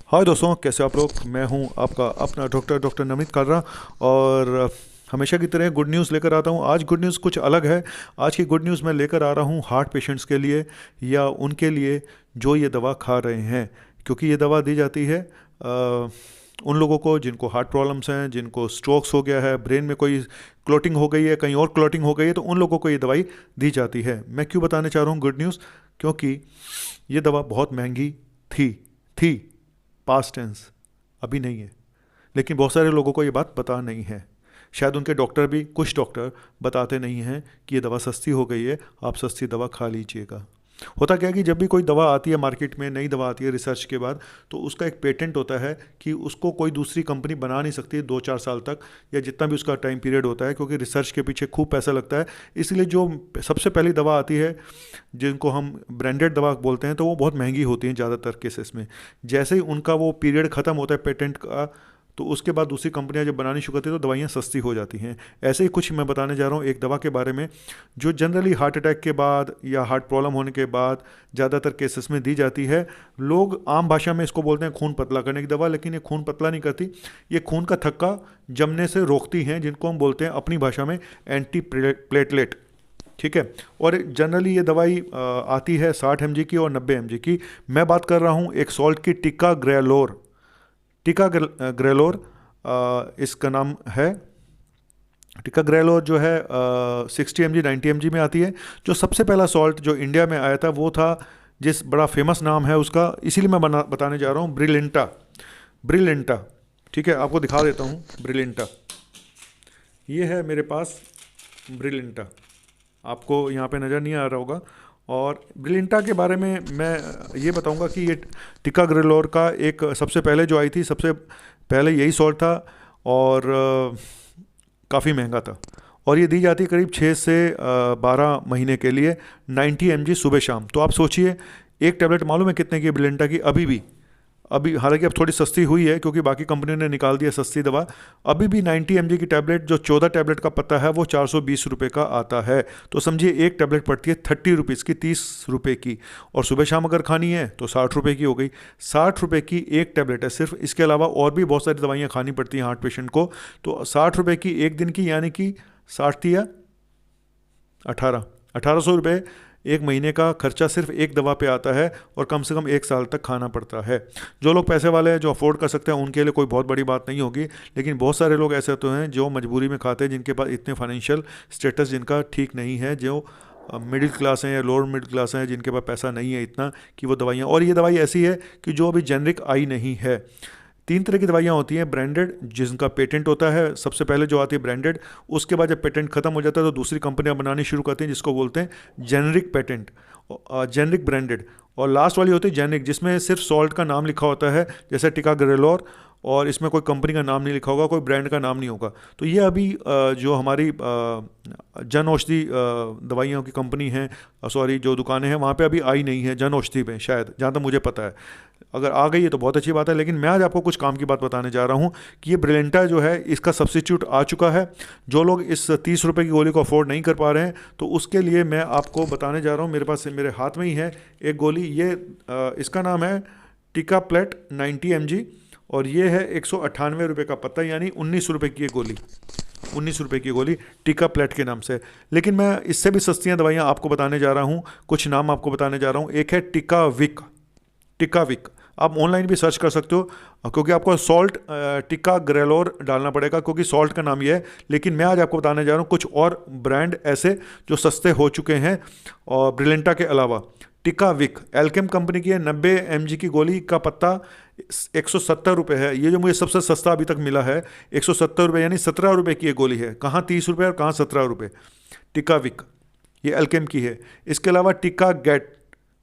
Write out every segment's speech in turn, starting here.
हाय दोस्तों, कैसे आप लोग। मैं हूं आपका अपना डॉक्टर नवनीत कालरा। और हमेशा की तरह गुड न्यूज़ लेकर आता हूं। आज गुड न्यूज़ कुछ अलग है। आज की गुड न्यूज़ मैं लेकर आ रहा हूं हार्ट पेशेंट्स के लिए, या उनके लिए जो ये दवा खा रहे हैं। क्योंकि ये दवा दी जाती है उन लोगों को जिनको हार्ट प्रॉब्लम्स हैं, जिनको स्ट्रोक्स हो गया है, ब्रेन में कोई क्लोटिंग हो गई है, कहीं और क्लोटिंग हो गई है, तो उन लोगों को ये दवाई दी जाती है। मैं क्यों बताने चाह रहा हूँ गुड न्यूज़? क्योंकि ये दवा बहुत महंगी थी थी पास्ट टेंस, अभी नहीं है। लेकिन बहुत सारे लोगों को ये बात पता नहीं है। शायद उनके डॉक्टर भी, कुछ डॉक्टर बताते नहीं हैं कि ये दवा सस्ती हो गई है, आप सस्ती दवा खा लीजिएगा। होता क्या है कि जब भी कोई दवा आती है मार्केट में, नई दवा आती है रिसर्च के बाद, तो उसका एक पेटेंट होता है कि उसको कोई दूसरी कंपनी बना नहीं सकती 2-4 साल तक, या जितना भी उसका टाइम पीरियड होता है, क्योंकि रिसर्च के पीछे खूब पैसा लगता है। इसलिए जो सबसे पहली दवा आती है, जिनको हम ब्रांडेड दवा बोलते हैं, तो वो बहुत महंगी होती हैं ज़्यादातर केसेस में। जैसे ही उनका वो पीरियड ख़त्म होता है पेटेंट का, तो उसके बाद दूसरी कंपनियां जब बनानी शुरू करती है तो दवाइयाँ सस्ती हो जाती हैं। ऐसे ही कुछ मैं बताने जा रहा हूँ एक दवा के बारे में, जो जनरली हार्ट अटैक के बाद या हार्ट प्रॉब्लम होने के बाद ज़्यादातर केसेस में दी जाती है। लोग आम भाषा में इसको बोलते हैं खून पतला करने की दवा, लेकिन ये खून पतला नहीं करती। ये खून का थक्का जमने से रोकती हैं, जिनको हम बोलते हैं अपनी भाषा में एंटी प्लेटलेट। ठीक है। और जनरली ये दवाई आती है 60 mg की और 90 mg की। मैं बात कर रहा हूँ एक सॉल्ट की, टिका ग्रेलोर इसका नाम है। टिका ग्रेलोर जो है 60 mg 90 mg में आती है। जो सबसे पहला सॉल्ट जो इंडिया में आया था वो था, जिस बड़ा फेमस नाम है उसका, इसीलिए मैं बताने जा रहा हूँ, ब्रिलिंटा। ठीक है, आपको दिखा देता हूँ ब्रिलिंटा। ये है मेरे पास ब्रिलिंटा, आपको यहाँ पे नज़र नहीं आ रहा होगा। और ब्रिलिंटा के बारे में मैं ये बताऊंगा कि ये टिका ग्रेलोर का एक सबसे पहले जो आई थी, सबसे पहले यही सॉल्ट था, और काफ़ी महंगा था। और ये दी जाती है करीब 6 से 12 महीने के लिए, 90 mg सुबह शाम। तो आप सोचिए, एक टैबलेट मालूम है कितने की ब्रिलिंटा की? अभी हालांकि अब थोड़ी सस्ती हुई है क्योंकि बाकी कंपनियों ने निकाल दिया सस्ती दवा। अभी भी 90 mg की टैबलेट, जो 14 टैबलेट का पत्ता है, वो 420 रुपये का आता है। तो समझिए एक टैबलेट पड़ती है 30 रुपीज़ की, 30 रुपये की। और सुबह शाम अगर खानी है तो 60 रुपये की हो गई। 60 रुपये की एक टैबलेट है सिर्फ। इसके अलावा और भी बहुत सारी दवाइयाँ खानी पड़ती हैं हार्ट पेशेंट को। तो 60 रुपये की एक दिन की, यानी कि 60 या 1800 रुपये एक महीने का खर्चा सिर्फ एक दवा पे आता है, और कम से कम 1 साल तक खाना पड़ता है। जो लोग पैसे वाले हैं, जो अफोर्ड कर सकते हैं, उनके लिए कोई बहुत बड़ी बात नहीं होगी। लेकिन बहुत सारे लोग ऐसे तो हैं जो मजबूरी में खाते हैं, जिनके पास इतने फाइनेंशियल स्टेटस जिनका ठीक नहीं है, जो मिडिल क्लास हैं या लोअर मिडिल क्लास हैं, जिनके पास पैसा नहीं है इतना कि वो दवाइयाँ। और ये दवाई ऐसी है कि जो अभी जेनरिक आई नहीं है। 3 तरह की दवाइयाँ होती हैं। ब्रांडेड, जिनका पेटेंट होता है, सबसे पहले जो आती है ब्रांडेड। उसके बाद जब पेटेंट खत्म हो जाता है तो दूसरी कंपनियां बनानी शुरू करती हैं, जिसको बोलते हैं जेनरिक पेटेंट, जेनरिक ब्रांडेड। और लास्ट वाली होती है जेनरिक, जिसमें सिर्फ सॉल्ट का नाम लिखा होता है, जैसे टिका ग्रेलोर, और इसमें कोई कंपनी का नाम नहीं लिखा होगा, कोई ब्रांड का नाम नहीं होगा। तो ये अभी जो हमारी जन औषधि दवाइयों की कंपनी है, सॉरी, जो दुकानें हैं, वहाँ पे अभी आई नहीं है जन औषधि में, शायद, जहाँ तक मुझे पता है। अगर आ गई है तो बहुत अच्छी बात है। लेकिन मैं आज आपको कुछ काम की बात बताने जा रहा हूँ कि ये ब्रिलिंटा जो है, इसका सब्सिट्यूट आ चुका है। जो लोग इस 30 रुपये की गोली को अफोर्ड नहीं कर पा रहे हैं, तो उसके लिए मैं आपको बताने जा रहा हूँ। मेरे पास, मेरे हाथ में ही है एक गोली। ये इसका नाम है टिका प्लेट 90 mg, और ये है 198 रुपये का पत्ता, यानी 19 रुपये की गोली। 19 रुपये की गोली टिका प्लेट के नाम से। लेकिन मैं इससे भी सस्तियाँ दवाइयाँ आपको बताने जा रहा हूँ, कुछ नाम आपको बताने जा रहा हूँ। एक है टिकाविक। आप ऑनलाइन भी सर्च कर सकते हो, क्योंकि आपको सॉल्ट टिका ग्रेलोर डालना पड़ेगा, क्योंकि सॉल्ट का नाम ये है। लेकिन मैं आज आपको बताने जा रहा हूँ कुछ और ब्रांड ऐसे जो सस्ते हो चुके हैं, और ब्रिलिंटा के अलावा। टिकाविक एल्केम कंपनी की है, 90 mg की गोली का पत्ता 170 रुपये है। ये जो मुझे सबसे सस्ता अभी तक मिला है, 170 रुपये, यानी 17 रुपये की ये गोली है। कहाँ 30 रुपये और कहाँ 17 रुपये। टिकाविक ये एल्केम की है। इसके अलावा टिका गेट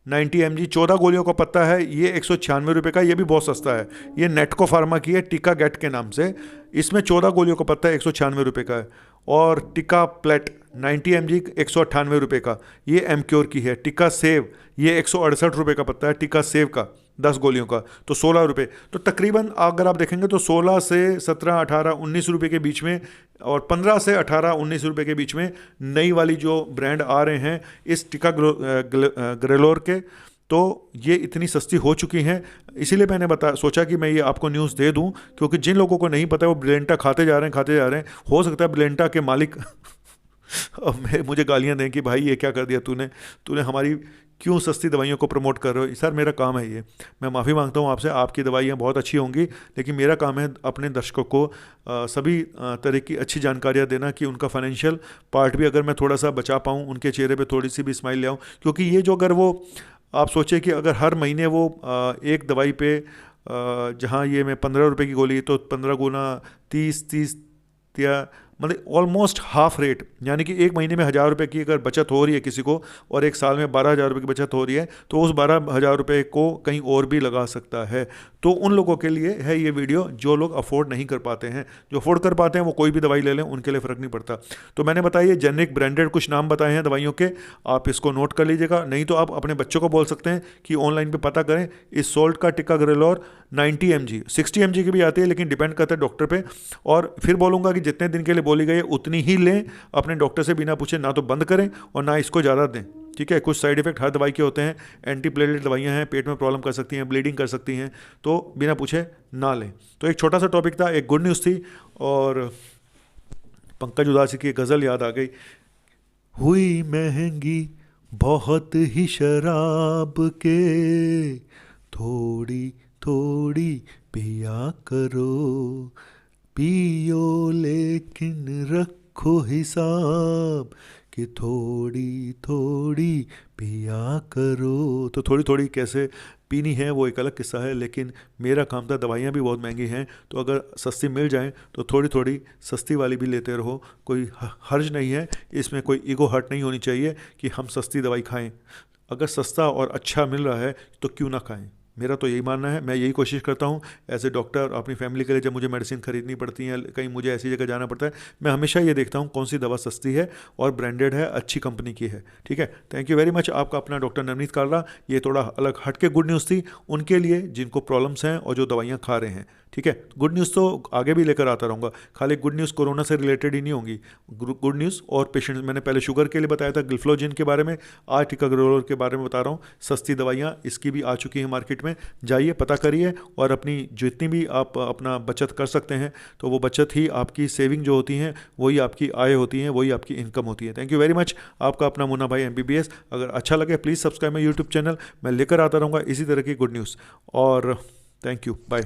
90 mg, 14 गोलियों का पत्ता है, ये 196 रुपये का। ये भी बहुत सस्ता है। ये नेटको फार्मा की है, टिका गेट के नाम से। इसमें 14 गोलियों का पत्ता 196 रुपये का है। और टिका प्लेट 90 mg 198 रुपये का, ये एमक्योर की है। टिका सेव, ये 168 रुपये का पत्ता है, टिका सेव का, 10 गोलियों का, तो 16 रुपये। तो तकरीबन अगर आप देखेंगे तो 16 से 17, 18, 19 रुपये के बीच में, और 15 से 18, 19 रुपये के बीच में नई वाली जो ब्रांड आ रहे हैं इस टिका ग्रेलोर के। तो ये इतनी सस्ती हो चुकी हैं, इसीलिए मैंने सोचा कि मैं ये आपको न्यूज़ दे दूं, क्योंकि जिन लोगों को नहीं पता है वो ब्रिलेंटा खाते जा रहे हैं। हो सकता है ब्रिलेंटा के मालिक अब मुझे गालियां दें कि भाई ये क्या कर दिया तूने तूने हमारी क्यों सस्ती दवाइयों को प्रमोट कर रहे हो। सर मेरा काम है ये, मैं माफ़ी मांगता हूँ आपसे, आपकी दवाइयाँ बहुत अच्छी होंगी, लेकिन मेरा काम है अपने दर्शकों को सभी तरह की अच्छी जानकारियाँ देना, कि उनका फाइनेंशियल पार्ट भी अगर मैं थोड़ा सा बचा पाऊँ, उनके चेहरे पे थोड़ी सी भी स्माइल ले आऊँ। क्योंकि ये जो अगर वो आप सोचे कि अगर हर महीने वो एक दवाई पे जहाँ ये मैं 15 रुपये की गोली, तो 15 गुना 30 या मतलब ऑलमोस्ट हाफ रेट, यानी कि एक महीने में 1,000 रुपये की अगर बचत हो रही है किसी को, और एक साल में 12,000 रुपये की बचत हो रही है, तो उस 12,000 रुपये को कहीं और भी लगा सकता है। तो उन लोगों के लिए है ये वीडियो जो लोग अफोर्ड नहीं कर पाते हैं। जो अफोर्ड कर पाते हैं वो कोई भी दवाई ले लें, उनके लिए फ़र्क नहीं पड़ता। तो मैंने बताया जेनरिक ब्रांडेड कुछ नाम बताए हैं दवाइयों के, आप इसको नोट कर लीजिएगा। नहीं तो आप अपने बच्चों को बोल सकते हैं कि ऑनलाइन पे पता करें, इस सोल्ट का टिकाग्रेलोर 90 mg 60 mg की भी आती है, लेकिन डिपेंड करता है डॉक्टर पे। और फिर बोलूँगा कि जितने दिन के लिए बोली गई है उतनी ही लें, अपने डॉक्टर से बिना पूछे ना तो बंद करें और ना इसको ज़्यादा दें, ठीक है। कुछ साइड इफेक्ट हर दवाई के होते हैं, एंटीप्लेटलेट दवाइयाँ हैं, पेट में प्रॉब्लम कर सकती हैं, ब्लीडिंग कर सकती हैं, तो बिना पूछे ना लें। तो एक छोटा सा टॉपिक था, एक गुड न्यूज़ थी। और पंकज उदासी की गज़ल याद आ गई, हुई महंगी बहुत ही शराब के, थोड़ी थोड़ी पिया करो, पियो लेकिन रखो हिसाब, कि थोड़ी थोड़ी पिया करो। तो थोड़ी थोड़ी कैसे पीनी है वो एक अलग किस्सा है, लेकिन मेरा काम था, दवाइयाँ भी बहुत महंगी हैं, तो अगर सस्ती मिल जाएं तो थोड़ी थोड़ी सस्ती वाली भी लेते रहो, कोई हर्ज नहीं है इसमें, कोई ईगो हर्ट नहीं होनी चाहिए कि हम सस्ती दवाई खाएं। अगर सस्ता और अच्छा मिल रहा है तो क्यों ना खाएं, मेरा तो यही मानना है। मैं यही कोशिश करता हूँ एज ए डॉक्टर अपनी फैमिली के लिए, जब मुझे मेडिसिन खरीदनी पड़ती है, कहीं मुझे ऐसी जगह जाना पड़ता है, मैं हमेशा ये देखता हूँ कौन सी दवा सस्ती है और ब्रांडेड है, अच्छी कंपनी की है, ठीक है। Thank you very much. आपका अपना डॉक्टर नवनीत कालरा। ये थोड़ा अलग हट के गुड न्यूज़ थी उनके लिए जिनको प्रॉब्लम्स हैं और जो दवाइयाँ खा रहे हैं, ठीक है। गुड न्यूज़ तो आगे भी लेकर आता रहूँगा, खाली गुड न्यूज़ कोरोना से रिलेटेड ही नहीं होंगी, गुड न्यूज़ और पेशेंट्स। मैंने पहले शुगर के लिए बताया था, गिल्फ्लोजिन के बारे में, आज टिकाग्रेलोर के बारे में बता रहा हूँ। सस्ती दवाइयाँ इसकी भी आ चुकी हैं मार्केट में, जाइए पता करिए, और अपनी जितनी भी आप अपना बचत कर सकते हैं, तो वो बचत ही आपकी सेविंग जो होती हैं, वही आपकी आय होती हैं, वही आपकी इनकम होती है। Thank you very much. आपका अपना मुन्ना भाई MBBS। अगर अच्छा लगे please subscribe my YouTube channel, मैं लेकर आता रहूँगा इसी तरह की गुड न्यूज़। और थैंक यू, बाय।